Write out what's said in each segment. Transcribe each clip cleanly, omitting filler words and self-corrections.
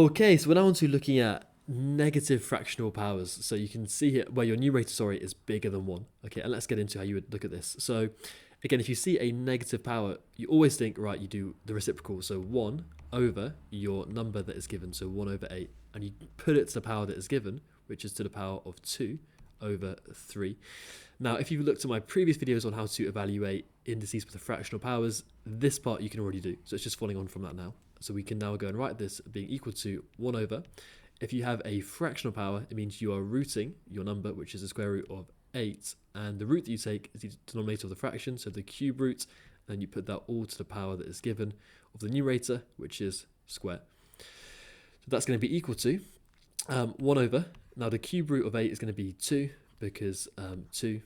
Okay, so we're now on to looking at negative fractional powers. So you can see here where your numerator, is bigger than 1. Okay, and let's get into how you would look at this. So again, if you see a negative power, you always think, right, you do the reciprocal. So 1 over your number that is given, so 1 over 8. And you put it to the power that is given, which is to the power of 2 over 3. Now, if you've looked at my previous videos on how to evaluate indices with the fractional powers, this part you can already do. So it's just following on from that now. So we can now go and write this being equal to 1 over. If you have a fractional power, it means you are rooting your number, which is the square root of 8. And the root that you take is the denominator of the fraction, so the cube root. And you put that all to the power that is given of the numerator, which is square. So that's going to be equal to 1 over. Now the cube root of 8 is going to be 2, because 2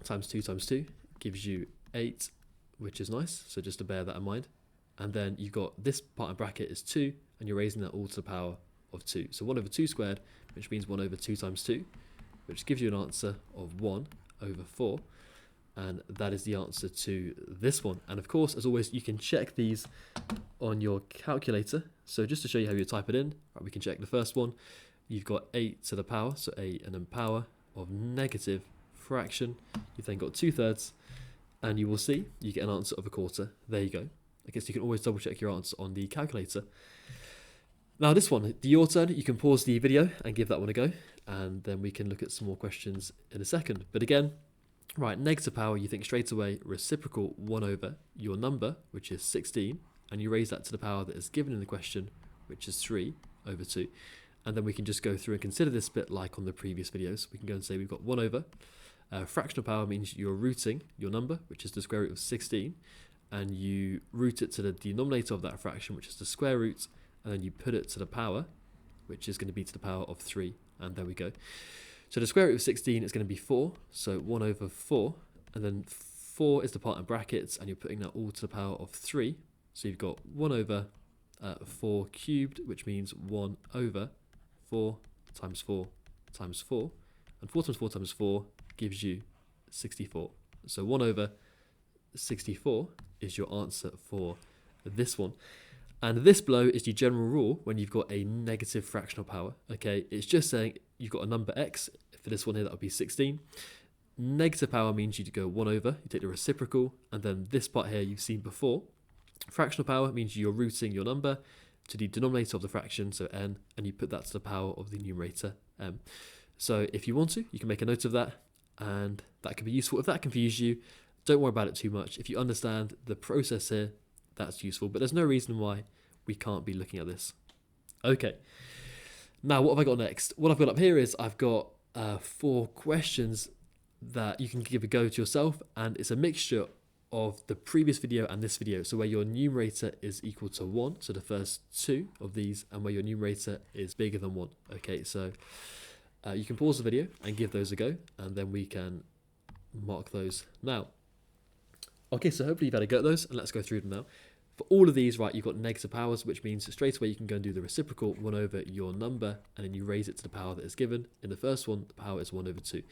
times 2 times 2 gives you 8, which is nice. So just to bear that in mind. And then you've got this part in bracket is 2, and you're raising that all to the power of 2. So 1 over 2 squared, which means 1 over 2 times 2, which gives you an answer of 1 over 4. And that is the answer to this one. And of course, as always, you can check these on your calculator. So just to show you how you type it in, right, we can check the first one. You've got 8 to the power, so 8 and then power of negative fraction. You've then got 2/3, and you will see you get an answer of 1/4. There you go. I guess you can always double check your answer on the calculator. Now this one, your turn. You can pause the video and give that one a go, and then we can look at some more questions in a second. But again, right, negative power, you think straight away reciprocal 1 over your number, which is 16, and you raise that to the power that is given in the question, which is 3 over 2. And then we can just go through and consider this bit like on the previous videos. We can go and say we've got 1 over. Fractional power means you're rooting your number, which is the square root of 16, and you root it to the denominator of that fraction, which is the square root, and then you put it to the power, which is going to be to the power of 3, and there we go. So the square root of 16 is going to be 4, so 1 over 4, and then 4 is the part in brackets, and you're putting that all to the power of 3, so you've got 1 over 4 cubed, which means 1 over 4 times 4 times 4, and 4 times 4 times 4 gives you 64. So 1 over 64 is your answer for this one. And this below is the general rule when you've got a negative fractional power. Okay, it's just saying you've got a number x. For this one here, that would be 16. Negative power means you go 1 over, you take the reciprocal, and then this part here you've seen before. Fractional power means you're rooting your number to the denominator of the fraction, so n, and you put that to the power of the numerator, m. So if you want to, you can make a note of that, and that can be useful. If that confused you, don't worry about it too much. If you understand the process here, that's useful, but there's no reason why we can't be looking at this. Okay, now what have I got next? What I've got up here is I've got 4 questions that you can give a go to yourself, and it's a mixture of the previous video and this video. So where your numerator is equal to 1, so the first 2 of these, and where your numerator is bigger than 1. Okay, so you can pause the video and give those a go, and then we can mark those now. Okay, so hopefully you've had a go at those, and let's go through them now. For all of these, right, you've got negative powers, which means straight away you can go and do the reciprocal 1 over your number, and then you raise it to the power that is given. In the first one, the power is 1 over 2.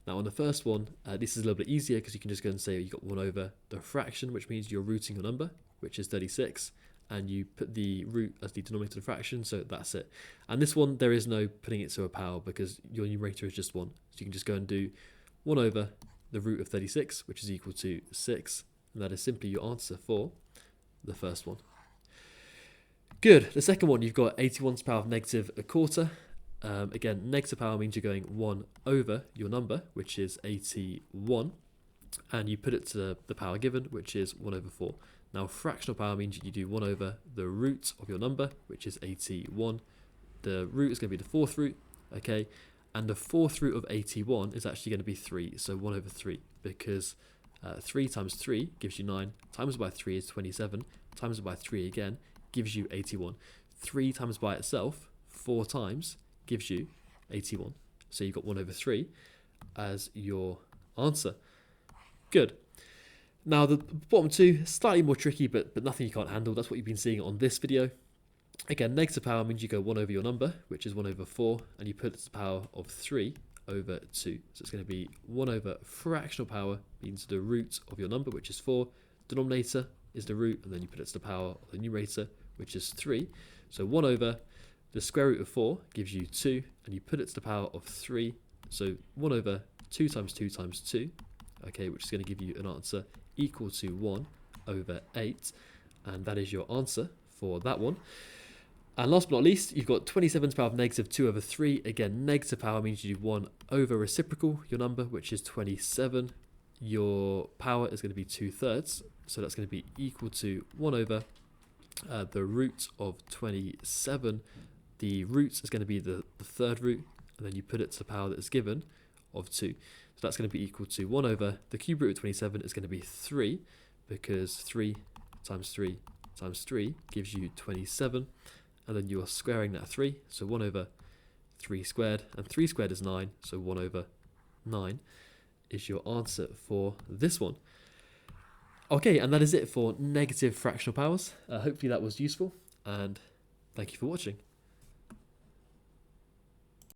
Now on the first one, this is a little bit easier because you can just go and say you've got 1 over the fraction, which means you're rooting your number, which is 36, and you put the root as the denominator of the fraction, so that's it. And this one, there is no putting it to a power because your numerator is just 1. So you can just go and do 1 over the root of 36, which is equal to 6, and that is simply your answer for the first one. Good. The second one, you've got 81 to the power of negative 1/4. Again, negative power means you're going 1 over your number, which is 81, and you put it to the power given, which is 1 over 4. Now, fractional power means you do 1 over the root of your number, which is 81. The root is going to be the 4th root, okay, and the 4th root of 81 is actually going to be 3, so 1 over 3, because 3 times 3 gives you 9, times by 3 is 27, times by 3 again gives you 81. 3 times by itself 4 times gives you 81. So you've got 1 over 3 as your answer. Good. Now the bottom 2, slightly more tricky, but nothing you can't handle. That's what you've been seeing on this video. Again, negative power means you go 1 over your number, which is 1 over 4, and you put it to the power of 3 over 2. So it's going to be 1 over fractional power means the root of your number, which is 4. Denominator is the root, and then you put it to the power of the numerator, which is 3. So 1 over The square root of 4 gives you 2, and you put it to the power of 3. So 1 over 2 times 2 times 2, okay, which is going to give you an answer equal to 1 over 8. And that is your answer for that one. And last but not least, you've got 27 to the power of negative 2 over 3. Again, negative power means you do 1 over reciprocal, your number, which is 27. Your power is going to be 2/3. So that's going to be equal to 1 over the root of 27. The root is going to be the third root, and then you put it to the power that is given of 2. So that's going to be equal to 1 over the cube root of 27 is going to be 3, because 3 times 3 times 3 gives you 27. And then you are squaring that 3, so 1 over 3 squared, and 3 squared is 9, so 1 over 9 is your answer for this one. Okay, and that is it for negative fractional powers. Hopefully that was useful, and thank you for watching.